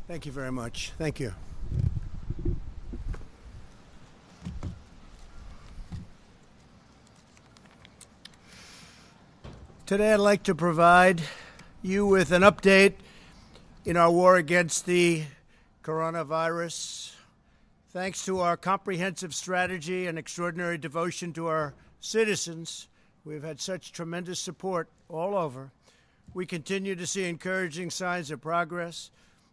Thank you very much. Thank you. Today, I'd like to provide you with an update in our war against the coronavirus. Thanks to our comprehensive strategy and extraordinary devotion to our citizens, we've had such tremendous support all over. We continue to see encouraging signs of progress.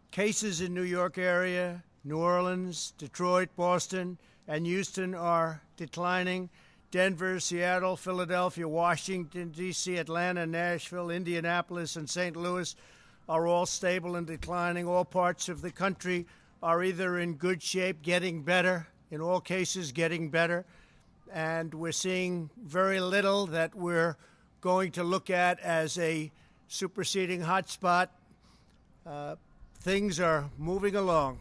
Cases in New York area, New Orleans, Detroit, Boston, and Houston are declining. Denver, Seattle, Philadelphia, Washington, D.C., Atlanta, Nashville, Indianapolis, and St. Louis are all stable and declining. All parts of the country are either in good shape, getting better, in all cases getting better, and we're seeing very little that we're going to look at as a superseding hotspot. Things are moving along.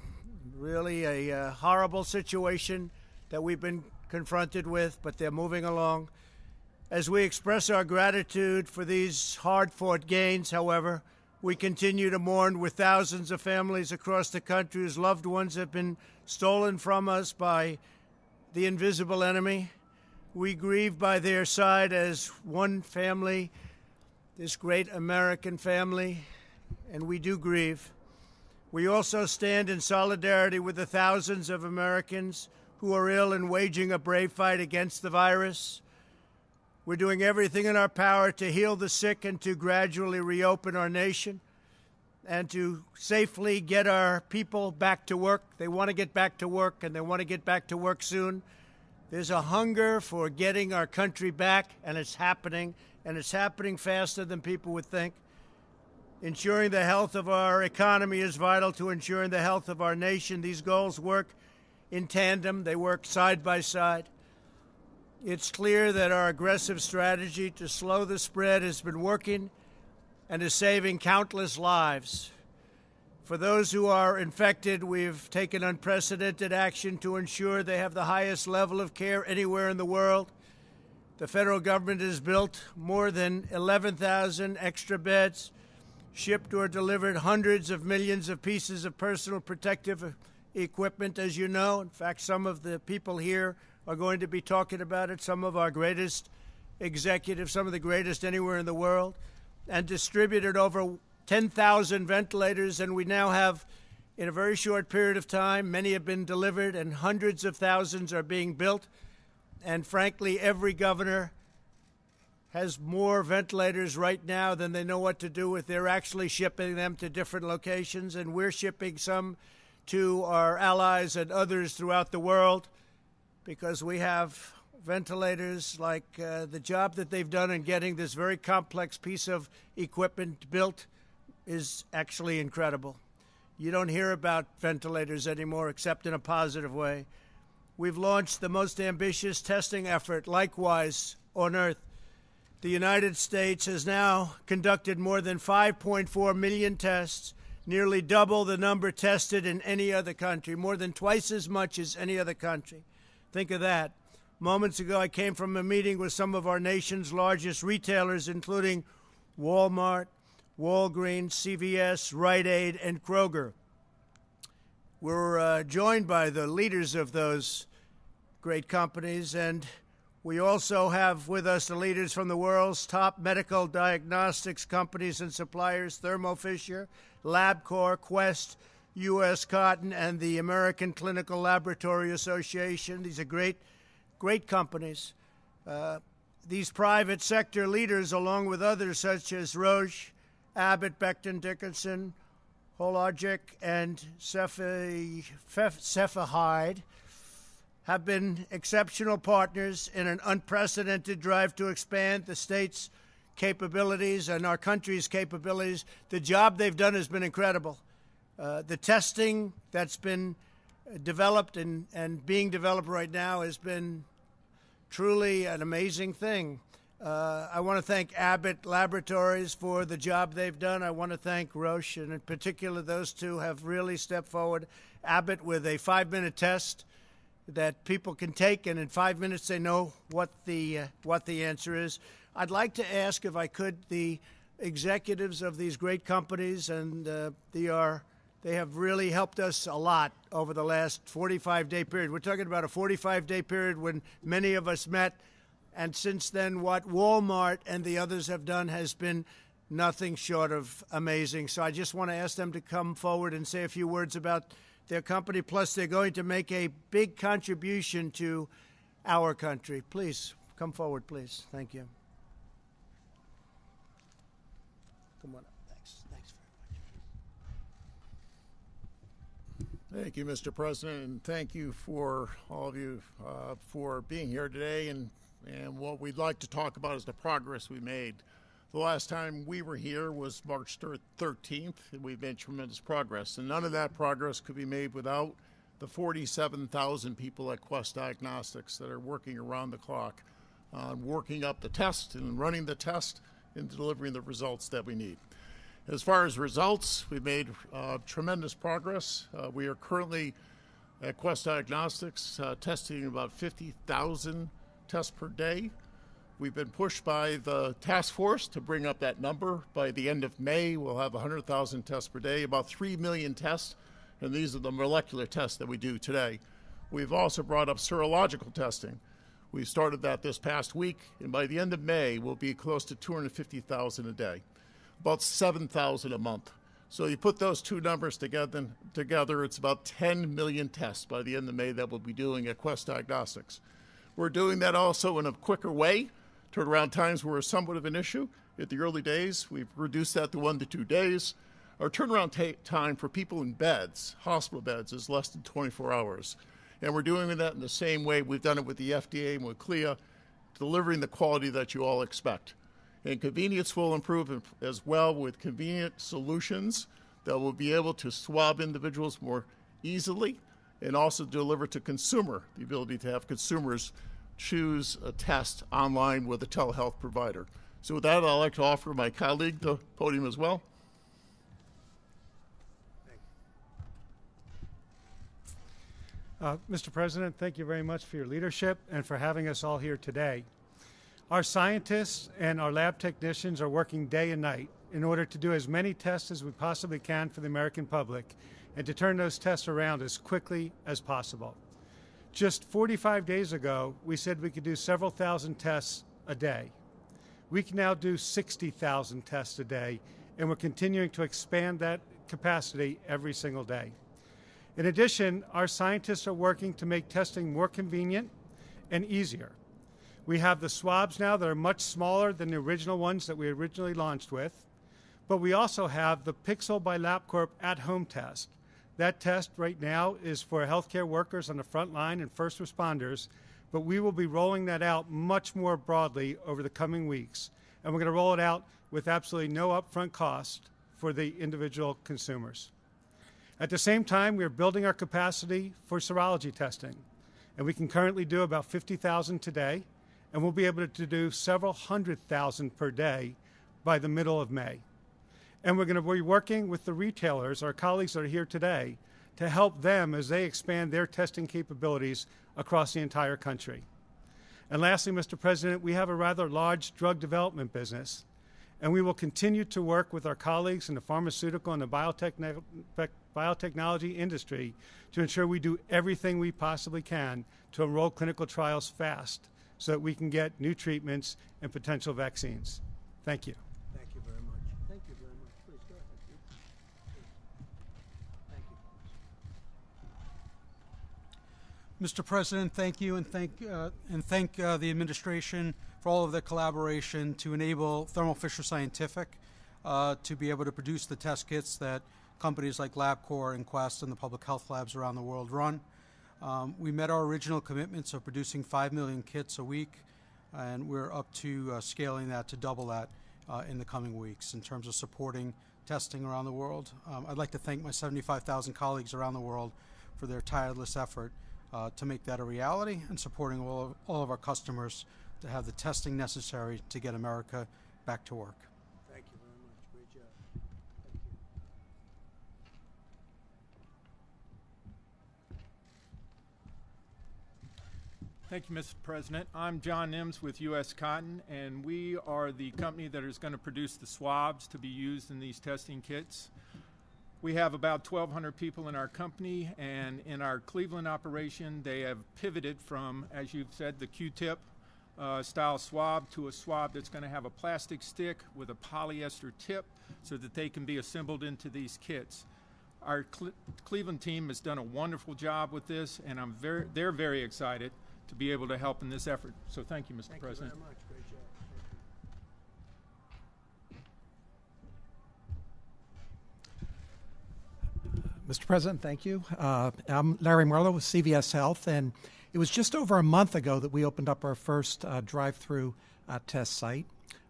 Really a horrible situation that we've been confronted with, but they're moving along. As we express our gratitude for these hard-fought gains, however, we continue to mourn with thousands of families across the country whose loved ones have been stolen from us by the invisible enemy. We grieve by their side as one family, this great American family, and we do grieve. We also stand in solidarity with the thousands of Americans who are ill and waging a brave fight against the virus. We're doing everything in our power to heal the sick and to gradually reopen our nation and to safely get our people back to work. They want to get back to work, and they want to get back to work soon. There's a hunger for getting our country back, and it's happening faster than people would think. Ensuring the health of our economy is vital to ensuring the health of our nation. These goals work in tandem. They work side by side. It's clear that our aggressive strategy to slow the spread has been working and is saving countless lives. For those who are infected, we've taken unprecedented action to ensure they have the highest level of care anywhere in the world. The federal government has built more than 11,000 extra beds, shipped or delivered hundreds of millions of pieces of personal protective equipment, as you know. In fact, some of the people here are going to be talking about it, some of our greatest executives, some of the greatest anywhere in the world, and distributed over 10,000 ventilators. And we now have, in a very short period of time, many have been delivered and hundreds of thousands are being built. And frankly, every governor has more ventilators right now than they know what to do with. They're actually shipping them to different locations, and we're shipping some to our allies and others throughout the world because we have ventilators. Like the job that they've done in getting this very complex piece of equipment built is actually incredible. You don't hear about ventilators anymore except in a positive way. We've launched the most ambitious testing effort, likewise, on Earth. The United States has now conducted more than 5.4 million tests, nearly double the number tested in any other country, more than twice as much as any other country. Think of that. Moments ago, I came from a meeting with some of our nation's largest retailers, including Walmart, Walgreens, CVS, Rite Aid, and Kroger. We're joined by the leaders of those great companies, and we also have with us the leaders from the world's top medical diagnostics companies and suppliers, Thermo Fisher, LabCorp, Quest, U.S. Cotton, and the American Clinical Laboratory Association. These are great companies. These private sector leaders, along with others such as Roche, Abbott, Becton Dickinson, Hologic, and Cepheid, have been exceptional partners in an unprecedented drive to expand the state's capabilities and our country's capabilities. The job they've done has been incredible. The testing that's been developed and being developed right now has been truly an amazing thing. I want to thank Abbott Laboratories for the job they've done. I want to thank Roche, and in particular, those two have really stepped forward. Abbott with a 5-minute test that people can take, and in 5 minutes they know what the answer is. I'd like to ask, if I could, the executives of these great companies, and they are They have really helped us a lot over the last 45-day period. We're talking about a 45-day period when many of us met, and since then what Walmart and the others have done has been nothing short of amazing. So I just want to ask them to come forward and say a few words about their company. Plus, they're going to make a big contribution to our country. Please, come forward, please. Thank you. Come on up. Thanks very much. Thank you, Mr. President, and thank you for all of you for being here today. And what we'd like to talk about is the progress we made. The last time we were here was March 13th, and we've made tremendous progress. And none of that progress could be made without the 47,000 people at Quest Diagnostics that are working around the clock on working up the test and running the test and delivering the results that we need. As far as results, we've made tremendous progress. We are currently at Quest Diagnostics testing about 50,000 tests per day. We've been pushed by the task force to bring up that number. By the end of May, we'll have 100,000 tests per day, about 3 million tests, and these are the molecular tests that we do today. We've also brought up serological testing. We started that this past week, and by the end of May, we'll be close to 250,000 a day, about 7,000 a month. So you put those two numbers together, it's about 10 million tests by the end of May that we'll be doing at Quest Diagnostics. We're doing that also in a quicker way. Turnaround times were somewhat of an issue. At the early days, we've reduced that to 1 to 2 days. Our turnaround time for people in beds, hospital beds, is less than 24 hours. And we're doing that in the same way we've done it with the FDA and with CLIA, delivering the quality that you all expect. And convenience will improve as well with convenient solutions that will be able to swab individuals more easily and also deliver to consumer, the ability to have consumers choose a test online with a telehealth provider. So with that, I'd like to offer my colleague the podium as well. Mr. President, thank you very much for your leadership and for having us all here today. Our scientists and our lab technicians are working day and night in order to do as many tests as we possibly can for the American public and to turn those tests around as quickly as possible. Just 45 days ago, we said we could do several thousand tests a day. We can now do 60,000 tests a day, and we're continuing to expand that capacity every single day. In addition, our scientists are working to make testing more convenient and easier. We have the swabs now that are much smaller than the original ones that we originally launched with, but we also have the Pixel by LabCorp at-home test. That test right now is for healthcare workers on the front line and first responders, but we will be rolling that out much more broadly over the coming weeks. And we're going to roll it out with absolutely no upfront cost for the individual consumers. At the same time, we are building our capacity for serology testing. And we can currently do about 50,000 today, and we'll be able to do several 100,000 per day by the middle of May. And we're going to be working with the retailers, our colleagues that are here today, to help them as they expand their testing capabilities across the entire country. And lastly, Mr. President, we have a rather large drug development business, and we will continue to work with our colleagues in the pharmaceutical and the biotechnology industry to ensure we do everything we possibly can to enroll clinical trials fast so that we can get new treatments and potential vaccines. Thank you. Thank you very much. Thank you very much. Please go ahead. Thank you. Mr. President, thank you, and thank the administration for all of their collaboration to enable Thermo Fisher Scientific to be able to produce the test kits that companies like LabCorp and Quest and the public health labs around the world run. We met our original commitments of producing 5 million kits a week, and we're up to scaling that to double that in the coming weeks in terms of supporting testing around the world. I'd like to thank my 75,000 colleagues around the world for their tireless effort to make that a reality and supporting all of our customers to have the testing necessary to get America back to work. Thank you very much. Great job. Thank you. Thank you, Mr. President. I'm John Nims with U.S. Cotton, and we are the company that is going to produce the swabs to be used in these testing kits. We have about 1,200 people in our company, and in our Cleveland operation, they have pivoted from, as you've said, the Q-tip style swab to a swab that's going to have a plastic stick with a polyester tip so that they can be assembled into these kits. Our Cleveland team has done a wonderful job with this, and they're very excited to be able to help in this effort. So thank you, Mr. President. Thank you very much. Great job. Mr. President, thank you. I'm Larry Merlo with CVS Health, and it was just over a month ago that we opened up our first drive-through test site.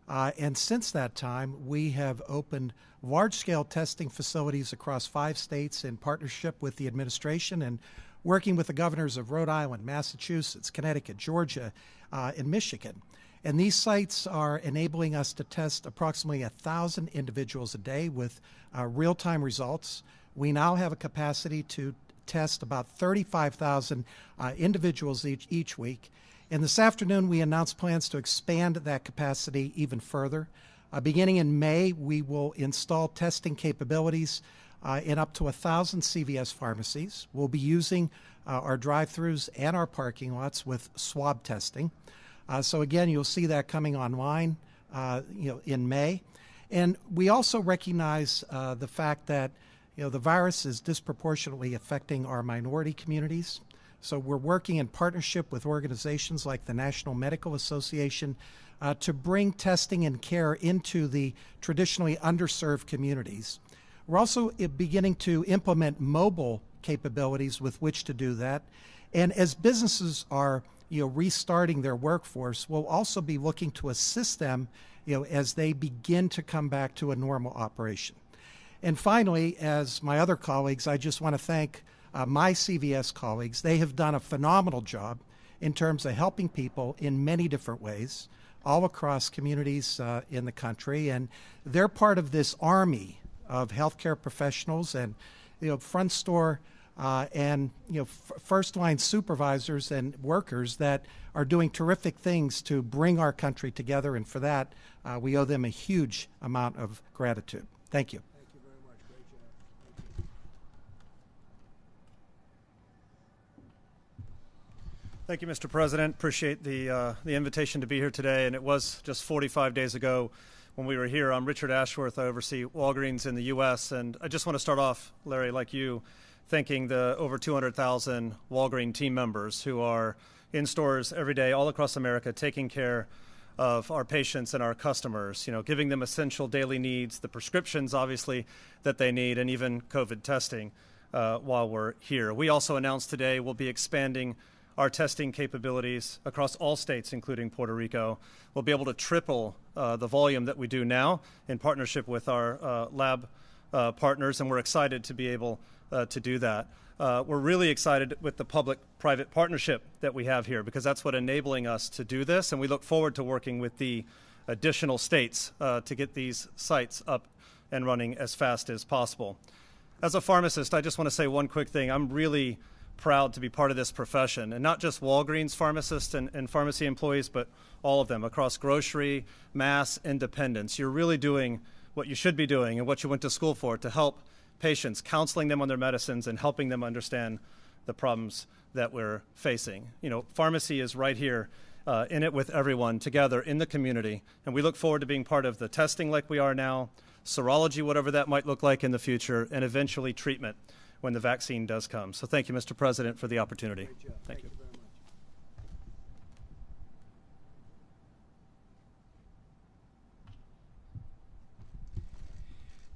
And since that time, we have opened large-scale testing facilities across 5 states in partnership with the administration and working with the governors of Rhode Island, Massachusetts, Connecticut, Georgia, and Michigan. And these sites are enabling us to test approximately 1,000 individuals a day with real-time results. We now have a capacity to test about 35,000 individuals each week. And this afternoon, we announced plans to expand that capacity even further. Beginning in May, we will install testing capabilities in up to 1,000 CVS pharmacies. We'll be using our drive-thrus and our parking lots with swab testing. So again, you'll see that coming online in May. And we also recognize the fact that the virus is disproportionately affecting our minority communities. So we're working in partnership with organizations like the National Medical Association to bring testing and care into the traditionally underserved communities. We're also beginning to implement mobile capabilities with which to do that. And as businesses are restarting their workforce, we'll also be looking to assist them as they begin to come back to a normal operation. And finally, as my other colleagues, I just want to thank my CVS colleagues. They have done a phenomenal job in terms of helping people in many different ways, all across communities in the country. And they're part of this army of healthcare professionals and front store and first-line supervisors and workers that are doing terrific things to bring our country together. And for that, we owe them a huge amount of gratitude. Thank you. Thank you, Mr. President. Appreciate the invitation to be here today. And it was just 45 days ago when we were here. I'm Richard Ashworth. I oversee Walgreens in the U.S. And I just want to start off, Larry, like you, thanking the over 200,000 Walgreens team members who are in stores every day all across America taking care of our patients and our customers, giving them essential daily needs, the prescriptions, obviously, that they need, and even COVID testing while we're here. We also announced today we'll be expanding our testing capabilities across all states, including Puerto Rico. We'll be able to triple the volume that we do now in partnership with our lab partners, and we're excited to be able to do that. We're really excited with the public-private partnership that we have here because that's what's enabling us to do this, and we look forward to working with the additional states to get these sites up and running as fast as possible. As a pharmacist, I just want to say one quick thing. I'm really proud to be part of this profession, and not just Walgreens pharmacists and pharmacy employees, but all of them across grocery, mass, independents. You're really doing what you should be doing and what you went to school for, to help patients, counseling them on their medicines and helping them understand the problems that we're facing. Pharmacy is right here in it with everyone together in the community, and we look forward to being part of the testing like we are now, serology, whatever that might look like in the future, and eventually treatment when the vaccine does come. So thank you, Mr. President, for the opportunity. Thank you. Very much.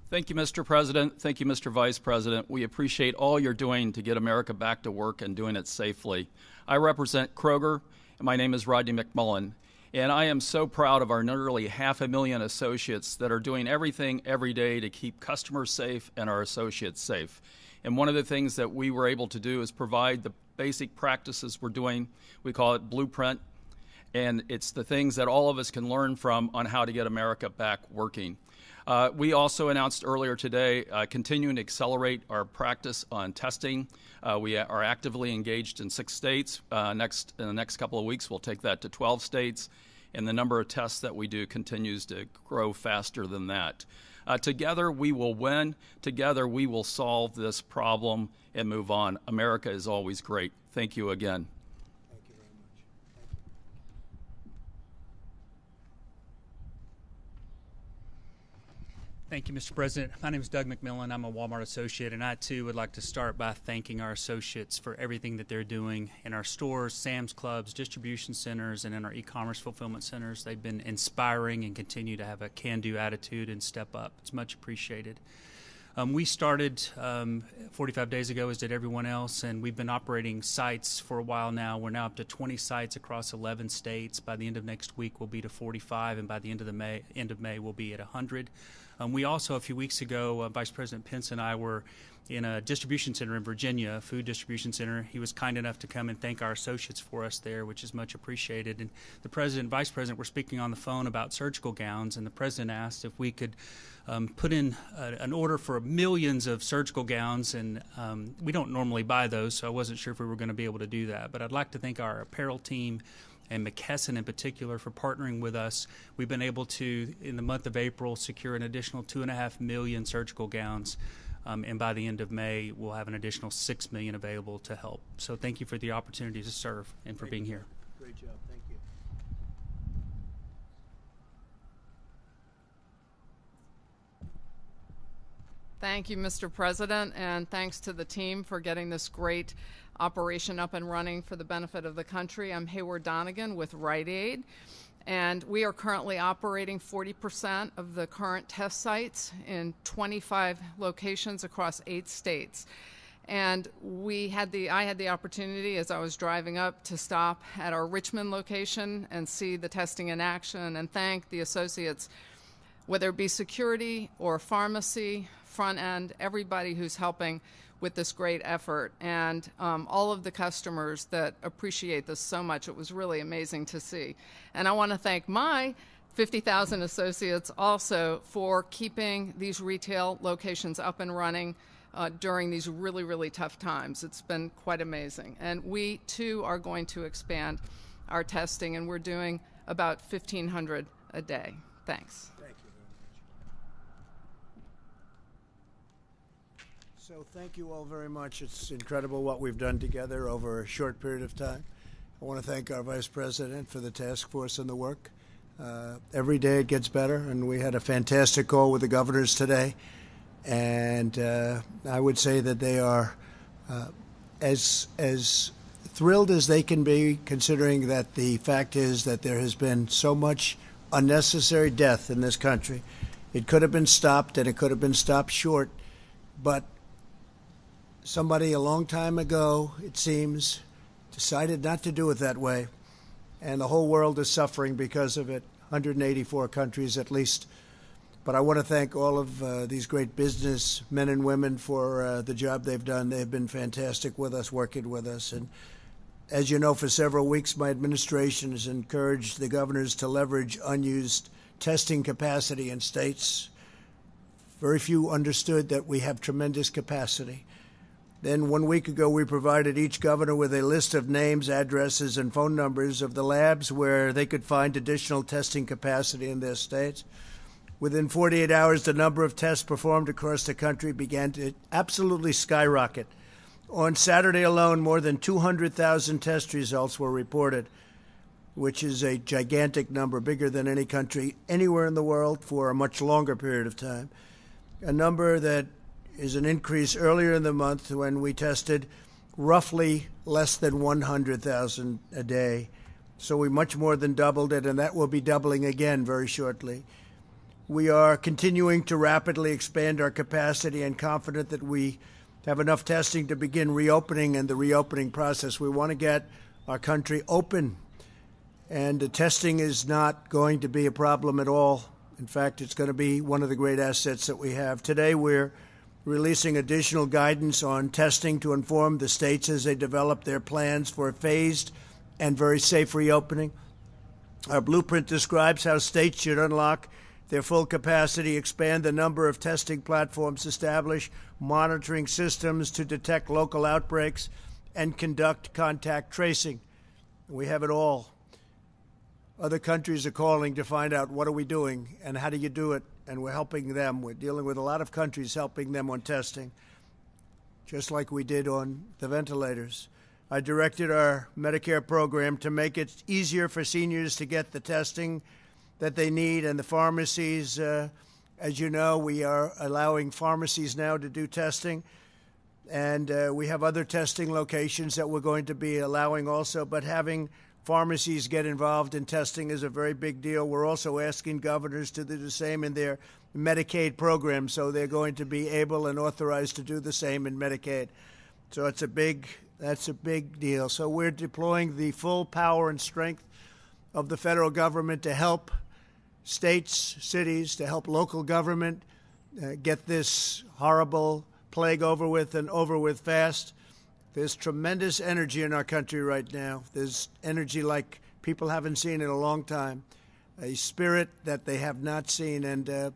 Thank you, Mr. President. Thank you, Mr. Vice President. We appreciate all you're doing to get America back to work and doing it safely. I represent Kroger, and my name is Rodney McMullen. And I am so proud of our nearly 500,000 associates that are doing everything every day to keep customers safe and our associates safe. And one of the things that we were able to do is provide the basic practices we're doing. We call it Blueprint. And it's the things that all of us can learn from on how to get America back working. We also announced earlier today continuing to accelerate our practice on testing. We are actively engaged in 6 states. In the next couple of weeks, we'll take that to 12 states. And the number of tests that we do continues to grow faster than that. Together we will win. Together we will solve this problem and move on. America is always great. Thank you again. Thank you very much. Thank you, Mr. President. My name is Doug McMillan. I'm a Walmart associate, and I, too, would like to start by thanking our associates for everything that they're doing in our stores, Sam's Clubs, distribution centers, and in our e-commerce fulfillment centers. They've been inspiring and continue to have a can-do attitude and step up. It's much appreciated. We started 45 days ago, as did everyone else, and we've been operating sites for a while now. We're now up to 20 sites across 11 states. By the end of next week, we'll be to 45, and by the end of May, we'll be at 100. We also, a few weeks ago, Vice President Pence and I were in a distribution center in Virginia, a food distribution center. He was kind enough to come and thank our associates for us there, which is much appreciated. And the President and Vice President were speaking on the phone about surgical gowns, and the President asked if we could put in an order for millions of surgical gowns, and we don't normally buy those, so I wasn't sure if we were going to be able to do that. But I'd like to thank our apparel team and McKesson in particular for partnering with us. We've been able to, in the month of April, secure an additional 2.5 million surgical gowns, and by the end of May, we'll have an additional 6 million available to help. So thank you for the opportunity to serve and for being here. Great job. Thank you. Thank you, Mr. President, and thanks to the team for getting this great operation up and running for the benefit of the country. I'm Hayward Donegan with Rite Aid, and we are currently operating 40% of the current test sites in 25 locations across 8 states. And I had the opportunity, as I was driving up, to stop at our Richmond location and see the testing in action and thank the associates, whether it be security or pharmacy, front end, everybody who's helping with this great effort, and all of the customers that appreciate this so much. It was really amazing to see. And I want to thank my 50,000 associates also for keeping these retail locations up and running during these really, really tough times. It's been quite amazing. And we, too, are going to expand our testing, and we're doing about 1,500 a day. Thanks. So thank you all very much. It's incredible what we've done together over a short period of time. I want to thank our Vice President for the task force and the work. Every day it gets better, and we had a fantastic call with the governors today. And I would say that they are as thrilled as they can be, considering that the fact is that there has been so much unnecessary death in this country. It could have been stopped, and it could have been stopped short, but somebody a long time ago, it seems, decided not to do it that way, and the whole world is suffering because of it, 184 countries at least. But I want to thank all of these great business men and women for the job they've done. They've been fantastic with us, working with us. And as you know, for several weeks, my administration has encouraged the governors to leverage unused testing capacity in states. Very few understood that we have tremendous capacity. Then 1 week ago, we provided each governor with a list of names, addresses, and phone numbers of the labs where they could find additional testing capacity in their states. Within 48 hours, the number of tests performed across the country began to absolutely skyrocket. On Saturday alone, more than 200,000 test results were reported, which is a gigantic number, bigger than any country anywhere in the world for a much longer period of time. A number that is an increase earlier in the month when we tested roughly less than 100,000 a day. So we much more than doubled it, and that will be doubling again very shortly. We are continuing to rapidly expand our capacity and confident that we have enough testing to begin reopening and the reopening process. We want to get our country open, and the testing is not going to be a problem at all. In fact, it's going to be one of the great assets that we have. Today, we're releasing additional guidance on testing to inform the states as they develop their plans for a phased and very safe reopening. Our blueprint describes how states should unlock their full capacity, expand the number of testing platforms, establish monitoring systems to detect local outbreaks, and conduct contact tracing. We have it all. Other countries are calling to find out what are we doing and how do you do it and we're helping them. We're dealing with a lot of countries, helping them on testing, just like we did on the ventilators. I directed our Medicare program to make it easier for seniors to get the testing that they need, and the pharmacies, as you know, we are allowing pharmacies now to do testing, and we have other testing locations that we're going to be allowing also, but having pharmacies get involved in testing is a very big deal. We're also asking governors to do the same in their Medicaid program, so they're going to be able and authorized to do the same in Medicaid. So that's a big deal. So we're deploying the full power and strength of the federal government to help states, cities, to help local government get this horrible plague over with and over with fast. There's tremendous energy in our country right now. There's energy like people haven't seen in a long time, a spirit that they have not seen, and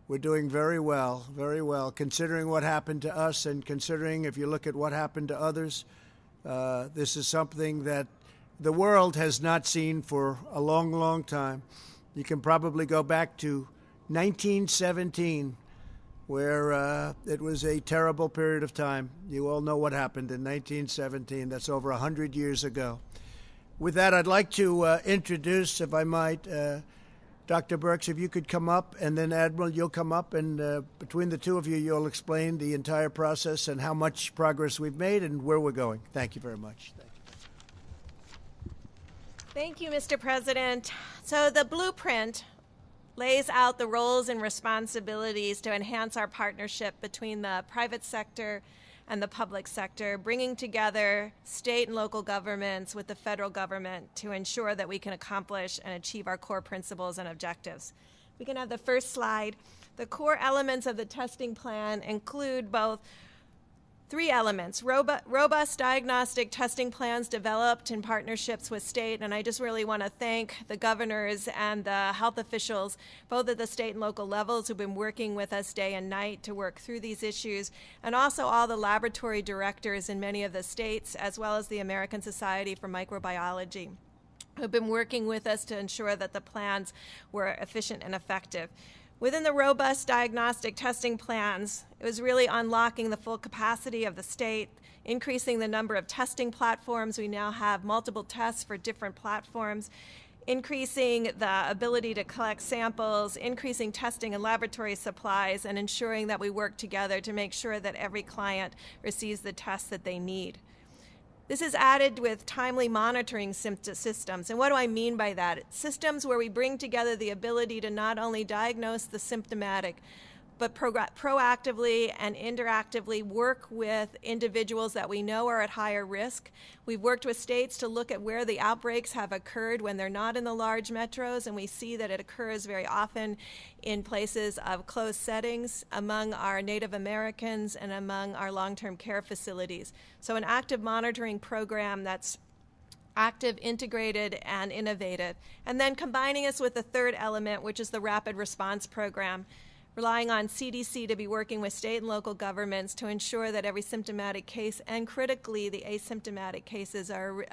we're doing very well, considering what happened to us and considering if you look at what happened to others. This is something that the world has not seen for a long, long time. You can probably go back to 1917, where it was a terrible period of time. You all know what happened in 1917. That's over 100 years ago. With that, I'd like to introduce, if I might, Dr. Birx, if you could come up, and then Admiral, you'll come up, and between the two of you, you'll explain the entire process and how much progress we've made and where we're going. Thank you very much. Thank you, Mr. President. So the blueprint lays out the roles and responsibilities to enhance our partnership between the private sector and the public sector, bringing together state and local governments with the federal government to ensure that we can accomplish and achieve our core principles and objectives. We can have the first slide. The core elements of the testing plan include both three elements: robust diagnostic testing plans developed in partnerships with state, and I just really want to thank the governors and the health officials, both at the state and local levels, who've been working with us day and night to work through these issues, and also all the laboratory directors in many of the states, as well as the American Society for Microbiology, who've been working with us to ensure that the plans were efficient and effective. Within the robust diagnostic testing plans, it was really unlocking the full capacity of the state, increasing the number of testing platforms. We now have multiple tests for different platforms, increasing the ability to collect samples, increasing testing and laboratory supplies, and ensuring that we work together to make sure that every client receives the tests that they need. This is added with timely monitoring systems. And what do I mean by that? It's systems where we bring together the ability to not only diagnose the symptomatic, but proactively and interactively work with individuals that we know are at higher risk. We've worked with states to look at where the outbreaks have occurred when they're not in the large metros, and we see that it occurs very often in places of closed settings among our Native Americans and among our long-term care facilities. So an active monitoring program that's active, integrated, and innovative. And then combining us with the third element, which is the rapid response program, relying on CDC to be working with state and local governments to ensure that every symptomatic case, and critically the asymptomatic cases, are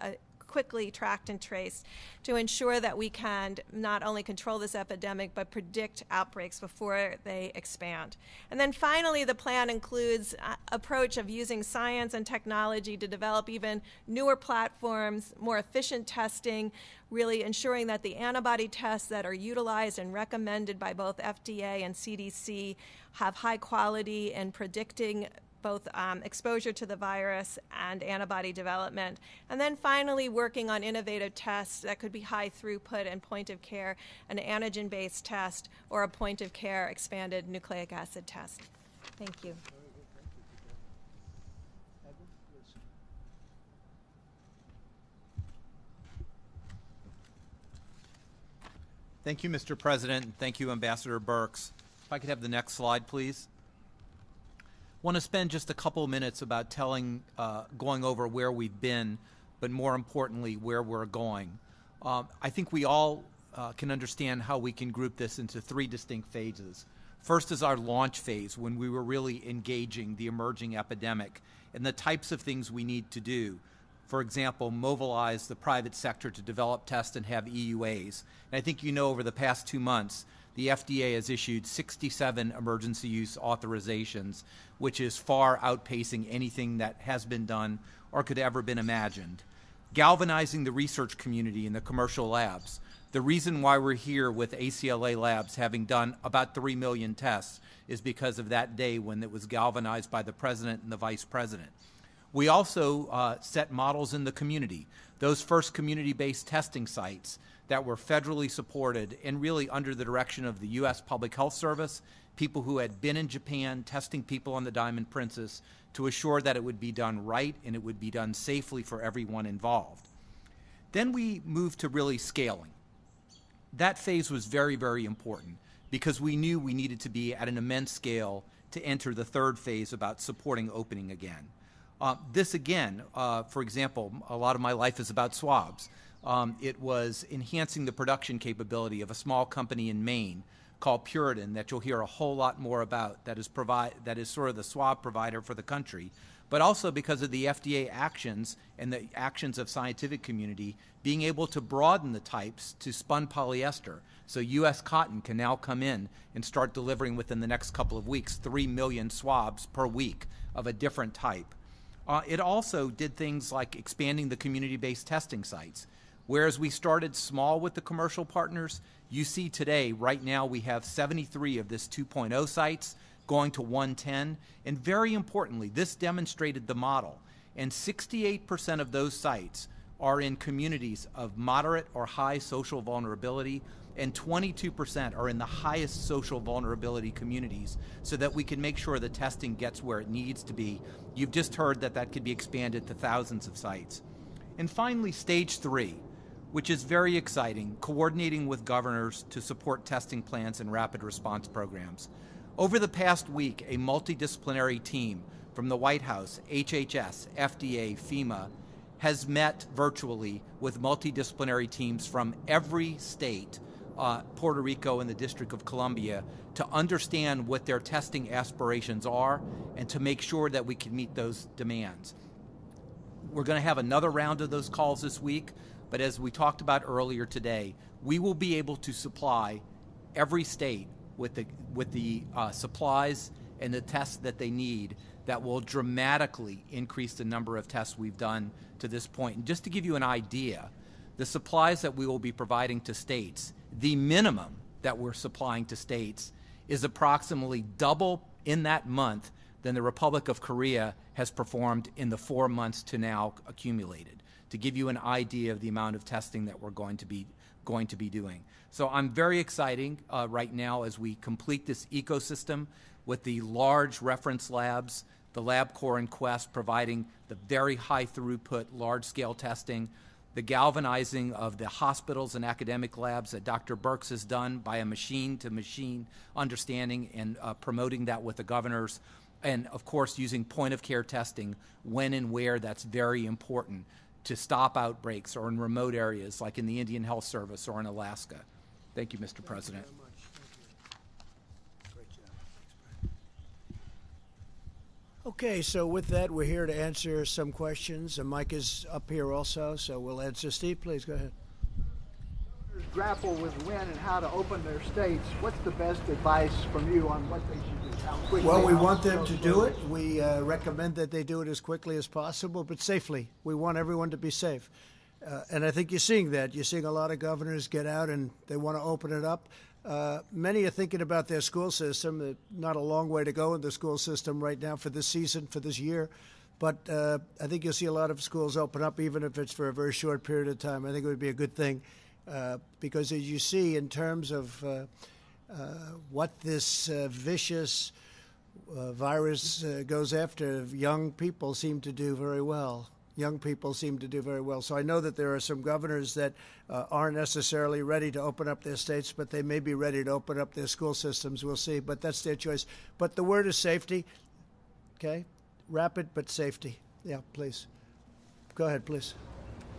quickly tracked and traced to ensure that we can not only control this epidemic but predict outbreaks before they expand. And then finally, the plan includes an approach of using science and technology to develop even newer platforms, more efficient testing, really ensuring that the antibody tests that are utilized and recommended by both FDA and CDC have high quality in predicting both exposure to the virus and antibody development. And then finally, working on innovative tests that could be high throughput and point of care, an antigen-based test or a point of care expanded nucleic acid test. Thank you. Thank you, Mr. President, and thank you, Ambassador Birx. If I could have the next slide, please. I want to spend just a couple minutes about going over where we've been, but more importantly, where we're going. I think we all can understand how we can group this into three distinct phases. First is our launch phase, when we were really engaging the emerging epidemic and the types of things we need to do. For example, mobilize the private sector to develop tests and have EUAs. And I think you know over the past 2 months the FDA has issued 67 emergency use authorizations, which is far outpacing anything that has been done or could ever been imagined. Galvanizing the research community in the commercial labs. The reason why we're here with ACLA Labs having done about 3 million tests is because of that day when it was galvanized by the President and the Vice President. We also set models in the community. Those first community-based testing sites that were federally supported and really under the direction of the U.S. Public Health Service, people who had been in Japan testing people on the Diamond Princess to assure that it would be done right and it would be done safely for everyone involved. Then we moved to really scaling. That phase was very, very important because we knew we needed to be at an immense scale to enter the third phase about supporting opening again. This again, for example, a lot of my life is about swabs. It was enhancing the production capability of a small company in Maine called Puritan that you'll hear a whole lot more about, that is sort of the swab provider for the country, but also because of the FDA actions and the actions of scientific community being able to broaden the types to spun polyester. So U.S. Cotton can now come in and start delivering within the next couple of weeks 3 million swabs per week of a different type. It also did things like expanding the community-based testing sites. Whereas we started small with the commercial partners, you see today, right now, we have 73 of this 2.0 sites going to 110. And very importantly, this demonstrated the model. And 68% of those sites are in communities of moderate or high social vulnerability, and 22% are in the highest social vulnerability communities, so that we can make sure the testing gets where it needs to be. You've just heard that that could be expanded to thousands of sites. And finally, stage 3, which is very exciting, coordinating with governors to support testing plans and rapid response programs. Over the past week, a multidisciplinary team from the White House, HHS, FDA, FEMA, has met virtually with multidisciplinary teams from every state, Puerto Rico and the District of Columbia, to understand what their testing aspirations are and to make sure that we can meet those demands. We're going to have another round of those calls this week, but as we talked about earlier today, we will be able to supply every state with the supplies and the tests that they need that will dramatically increase the number of tests we've done to this point. And just to give you an idea, the supplies that we will be providing to states, the minimum that we're supplying to states is approximately double in that month than the Republic of Korea has performed in the 4 months to now accumulated, to give you an idea of the amount of testing that we're going to be doing. So I'm very excited right now as we complete this ecosystem with the large reference labs, the LabCorp and Quest providing the very high throughput, large-scale testing, the galvanizing of the hospitals and academic labs that Dr. Birx has done by a machine-to-machine understanding and promoting that with the governors, and of course using point-of-care testing when and where that's very important to stop outbreaks or in remote areas like in the Indian Health Service or in Alaska. Thank you, Mr. President. Thank you very much. Thank you. Great job. Thanks, Brian. Okay, so with that, we're here to answer some questions. And Mike is up here also, so we'll answer. Steve, please go ahead. Grapple with when and how to open their states. What's the best advice from you on what they should do? How quickly? Well, we want them to do it. We recommend that they do it as quickly as possible, but safely. We want everyone to be safe. And I think you're seeing that. You're seeing a lot of governors get out and they want to open it up. Many are thinking about their school system. Not a long way to go in the school system right now for this season, for this year. But I think you'll see a lot of schools open up, even if it's for a very short period of time. I think it would be a good thing. Because as you see in terms of what this vicious virus goes after, young people seem to do very well. Young people seem to do very well. So I know that there are some governors that aren't necessarily ready to open up their states, but they may be ready to open up their school systems. We'll see, but that's their choice. But the word is safety, okay? Rapid, but safety. Yeah, please. Go ahead, please.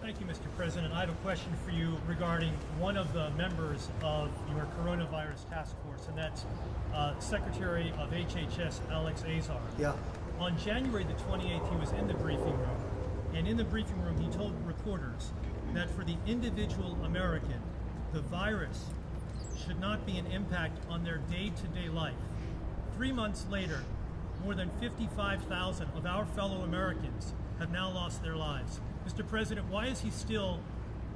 Thank you, Mr. President. I have a question for you regarding one of the members of your coronavirus task force, and that's Secretary of HHS, Alex Azar. Yeah. On January the 28th, he was in the briefing room, and in the briefing room, he told reporters that for the individual American, the virus should not be an impact on their day-to-day life. 3 months later, more than 55,000 of our fellow Americans have now lost their lives. Mr. President, why is he still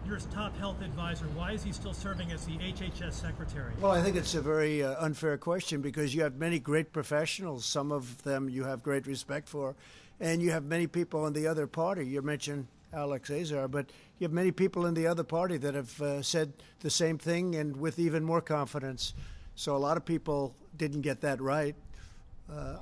your top health advisor? Why is he still serving as the HHS secretary? Well, I think it's a very unfair question because you have many great professionals. Some of them you have great respect for, and you have many people in the other party. You mentioned Alex Azar, but you have many people in the other party that have said the same thing and with even more confidence. So a lot of people didn't get that right.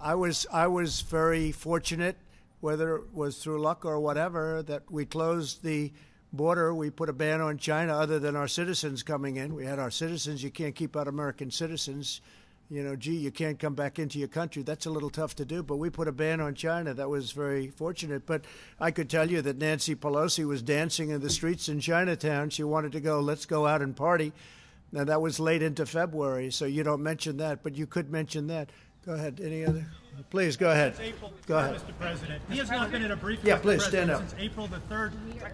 I was very fortunate, whether it was through luck or whatever, that we closed the border. We put a ban on China other than our citizens coming in. We had our citizens. You can't keep out American citizens. You know, gee, you can't come back into your country. That's a little tough to do, but we put a ban on China. That was very fortunate. But I could tell you that Nancy Pelosi was dancing in the streets in Chinatown. She wanted to go, let's go out and party. Now, that was late into February, so you don't mention that, but you could mention that. Go ahead. Any other? Please, go ahead. Go ahead. Mr. President, he has not been in a brief Yeah, please, stand up. since April the 3rd.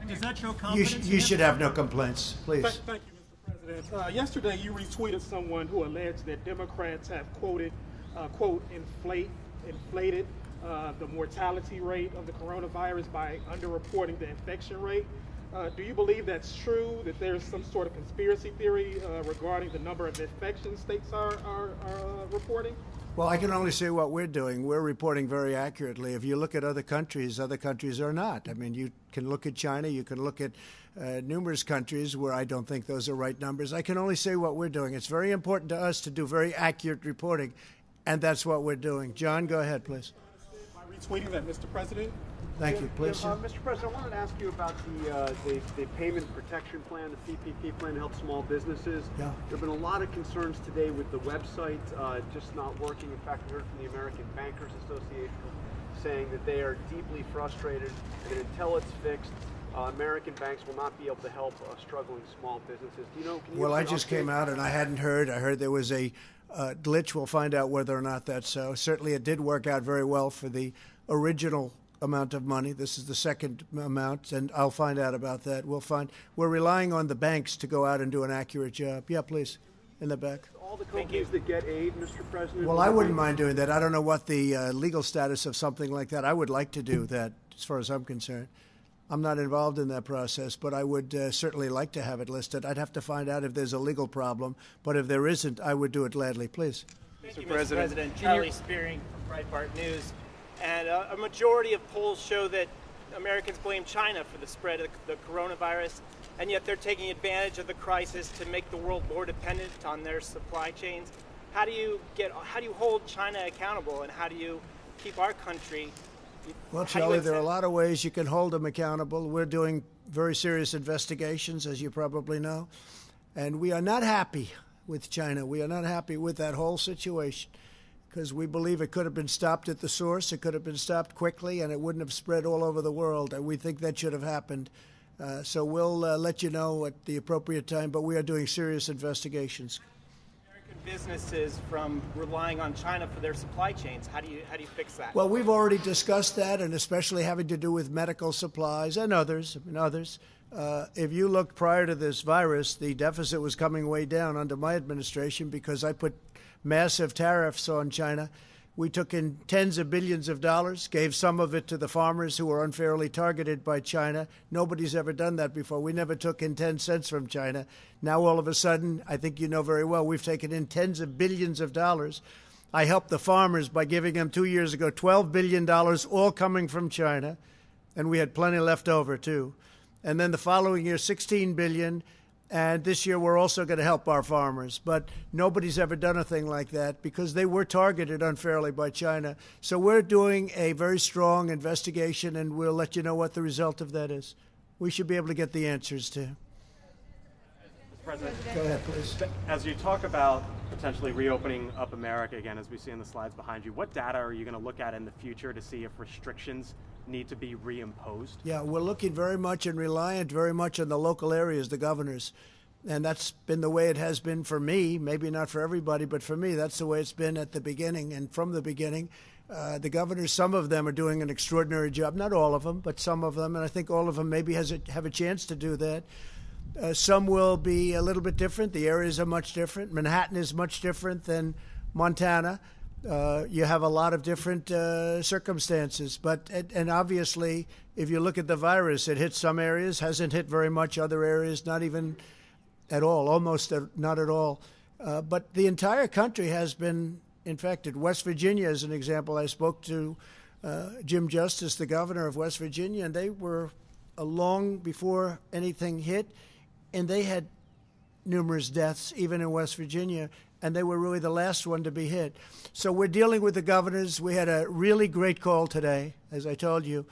Does that show confidence? You should have no complaints, please. Thank you, Mr. President. Yesterday, you retweeted someone who alleged that Democrats have quote, inflated the mortality rate of the coronavirus by underreporting the infection rate. Do you believe that's true, that there's some sort of conspiracy theory regarding the number of infections states are reporting? Well, I can only say what we're doing. We're reporting very accurately. If you look at other countries are not. I mean, you can look at China, you can look at numerous countries where I don't think those are right numbers. I can only say what we're doing. It's very important to us to do very accurate reporting, and that's what we're doing. John, go ahead, please. By retweeting that, Mr. President. Thank you. Please. Mr. President, I wanted to ask you about the payment protection plan, the PPP plan to help small businesses. Yeah. There have been a lot of concerns today with the website just not working. In fact, we heard from the American Bankers Association saying that they are deeply frustrated and that until it's fixed, American banks will not be able to help struggling small businesses. Do you know? Well, I just came out and I hadn't heard. I heard there was a glitch. We'll find out whether or not that's so. Certainly, it did work out very well for the original amount of money. This is the second amount, and I'll find out about that. We're relying on the banks to go out and do an accurate job. Yeah, please, in the back. All the companies that get aid, Mr. President. Well, I wouldn't mind doing that. I don't know what the legal status of something like that. I would like to do that, as far as I'm concerned. I'm not involved in that process, but I would certainly like to have it listed. I'd have to find out if there's a legal problem, but if there isn't, I would do it gladly. Please. Mr. President. Charlie Spearing from Breitbart News. And a majority of polls show that Americans blame China for the spread of the coronavirus, and yet they're taking advantage of the crisis to make the world more dependent on their supply chains. How do you hold China accountable, and how do you keep our country? Well, Charlie, there are a lot of ways you can hold them accountable. We're doing very serious investigations, as you probably know, and we are not happy with China. We are not happy with that whole situation, because we believe it could have been stopped at the source. It could have been stopped quickly, and it wouldn't have spread all over the world. And we think that should have happened. So we'll let you know at the appropriate time, but we are doing serious investigations. American businesses from relying on China for their supply chains. How do you fix that? Well, we've already discussed that, and especially having to do with medical supplies and others. If you look prior to this virus, the deficit was coming way down under my administration because I put massive tariffs on China. We took in tens of billions of dollars, gave some of it to the farmers who were unfairly targeted by China. Nobody's ever done that before. We never took in 10 cents from China. Now, all of a sudden, I think you know very well, we've taken in tens of billions of dollars. I helped the farmers by giving them 2 years ago $12 billion, all coming from China, and we had plenty left over, too. And then the following year, $16 billion. And this year, we're also going to help our farmers. But nobody's ever done a thing like that because they were targeted unfairly by China. So we're doing a very strong investigation, and we'll let you know what the result of that is. We should be able to get the answers to. Mr. President, go ahead, please. As you talk about potentially reopening up America again, as we see in the slides behind you, what data are you going to look at in the future to see if restrictions need to be reimposed? Yeah, we're looking very much and reliant very much on the local areas, the governors. And that's been the way it has been for me, maybe not for everybody, but for me, that's the way it's been at the beginning. And from the beginning, the governors, some of them are doing an extraordinary job. Not all of them, but some of them. And I think all of them maybe have a chance to do that. Some will be a little bit different. The areas are much different. Manhattan is much different than Montana. You have a lot of different circumstances. And obviously, if you look at the virus, it hits some areas, hasn't hit very much other areas, not even at all, almost not at all. But the entire country has been infected. West Virginia is an example. I spoke to Jim Justice, the governor of West Virginia, and they were long before anything hit, and they had numerous deaths, even in West Virginia, and they were really the last one to be hit. So we're dealing with the governors. We had a really great call today, as I told you.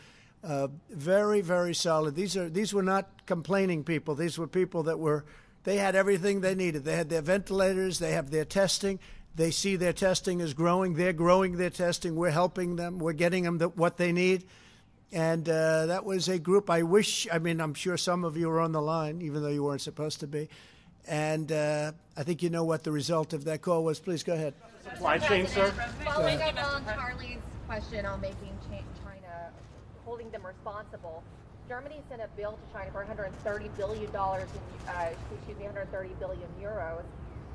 Very, very solid. These were not complaining people. These were people that they had everything they needed. They had their ventilators. They have their testing. They see their testing is growing. They're growing their testing. We're helping them. We're getting them what they need. And that was a group I'm sure some of you are on the line, even though you weren't supposed to be. And I think you know what the result of that call was. Please go ahead. Supply chain, sir. Following up on Charlie's question on making China, holding them responsible, Germany sent a bill to China for $130 billion, 130 billion euros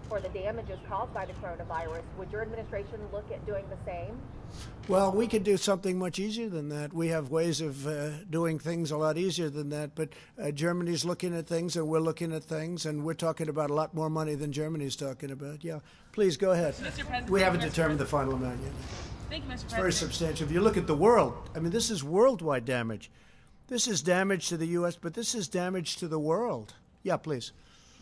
for the damages caused by the coronavirus. Would your administration look at doing the same? Well, we could do something much easier than that. We have ways of doing things a lot easier than that. But Germany's looking at things, and we're looking at things, and we're talking about a lot more money than Germany's talking about. Yeah, please go ahead. We haven't determined the final amount yet. Thank you, Mr. President. It's very substantial. If you look at the world, this is worldwide damage. This is damage to the U.S., but this is damage to the world. Yeah, please.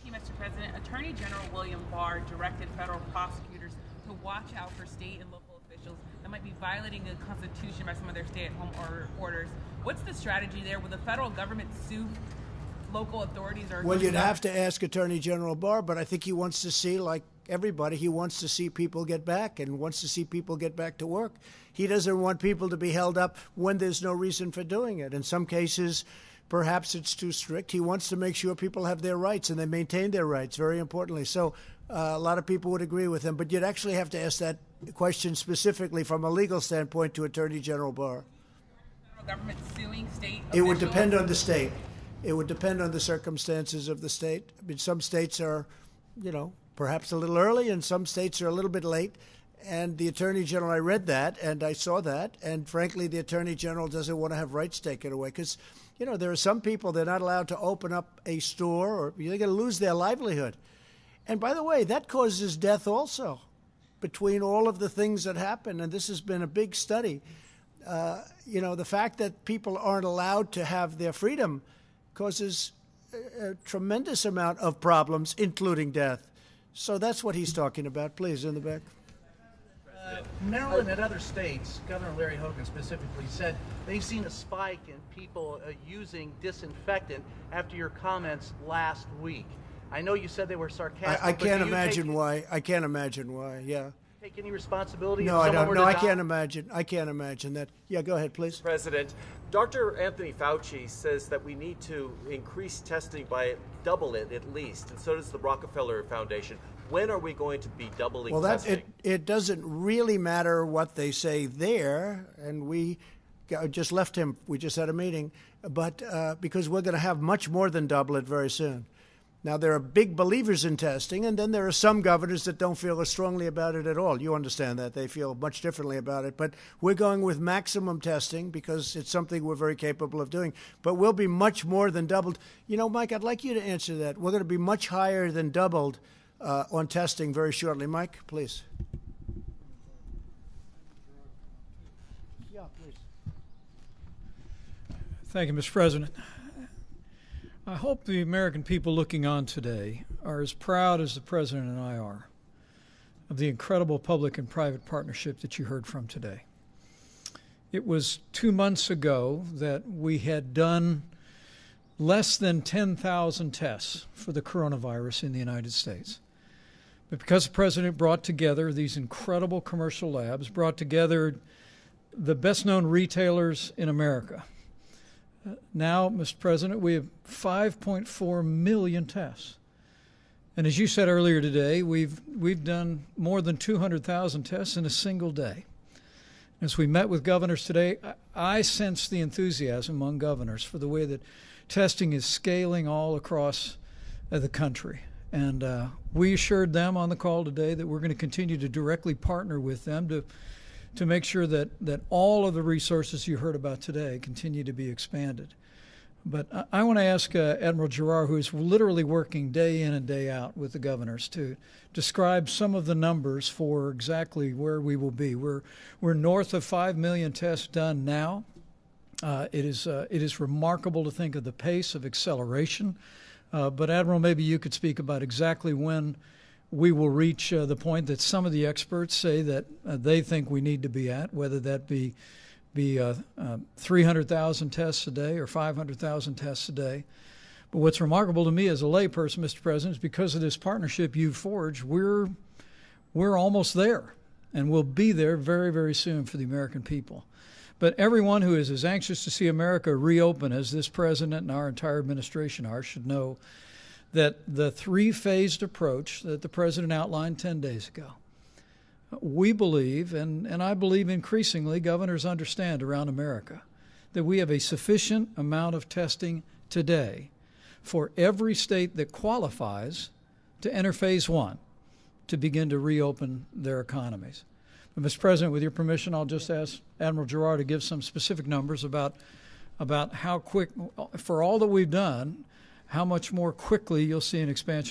Thank you, Mr. President. Attorney General William Barr directed federal prosecutors to watch out for state and local officials that might be violating the Constitution by some of their stay-at-home orders. What's the strategy there? Will the federal government sue local authorities? Well, you'd have to ask Attorney General Barr, but I think he wants to see, like everybody, he wants to see people get back and wants to see people get back to work. He doesn't want people to be held up when there's no reason for doing it. In some cases, perhaps it's too strict. He wants to make sure people have their rights and they maintain their rights, very importantly. So a lot of people would agree with him. But you'd actually have to ask that question specifically from a legal standpoint to Attorney General Barr. Federal government suing state officials? It would depend on the state. It would depend on the circumstances of the state. Some states are, perhaps a little early, and some states are a little bit late. And the Attorney General, I read that, and I saw that. And frankly, the Attorney General doesn't want to have rights taken away because there are some people, they're not allowed to open up a store or they're going to lose their livelihood. And by the way, that causes death also between all of the things that happen. And this has been a big study. The fact that people aren't allowed to have their freedom causes a tremendous amount of problems, including death. So that's what he's talking about. Please, in the back. Maryland and other states, Governor Larry Hogan specifically said they've seen a spike in people using disinfectant after your comments last week. I know you said they were sarcastic. I can't imagine why. I can't imagine why. Yeah. Take any responsibility? No, I don't. No, I can't imagine. I can't imagine that. Yeah, go ahead, please. President, Dr. Anthony Fauci says that we need to increase testing by double it at least, and so does the Rockefeller Foundation. When are we going to be doubling testing? It doesn't really matter what they say there, and we just left him. We just had a meeting, but because we're going to have much more than double it very soon. Now, there are big believers in testing, and then there are some governors that don't feel as strongly about it at all. You understand that. They feel much differently about it. But we're going with maximum testing because it's something we're very capable of doing. But we'll be much more than doubled. Mike, I'd like you to answer that. We're going to be much higher than doubled on testing very shortly. Mike, please. Yeah, please. Thank you, Mr. President. I hope the American people looking on today are as proud as the President and I are of the incredible public and private partnership that you heard from today. It was 2 months ago that we had done less than 10,000 tests for the coronavirus in the United States. But because the President brought together these incredible commercial labs, brought together the best-known retailers in America, now, Mr. President, we have 5.4 million tests. And as you said earlier today, we've done more than 200,000 tests in a single day. As we met with governors today, I sense the enthusiasm among governors for the way that testing is scaling all across the country. And we assured them on the call today that we're going to continue to directly partner with them to make sure that all of the resources you heard about today continue to be expanded. But I want to ask Admiral Giroir, who is literally working day in and day out with the governors, to describe some of the numbers for exactly where we will be. We're north of 5 million tests done now. It is remarkable to think of the pace of acceleration. But Admiral, maybe you could speak about exactly when we will reach the point that some of the experts say that they think we need to be at, whether that be 300,000 tests a day or 500,000 tests a day. But what's remarkable to me as a layperson, Mr. President, is because of this partnership you've forged, we're almost there, and we'll be there very, very soon for the American people. But everyone who is as anxious to see America reopen as this president and our entire administration are should know that the three-phased approach that the president outlined 10 days ago, we believe, and I believe increasingly governors understand around America, that we have a sufficient amount of testing today for every state that qualifies to enter phase one to begin to reopen their economies. But, Mr. President, with your permission, I'll just ask Admiral Giroir to give some specific numbers about how quick, for all that we've done, how much more quickly you'll see an expansion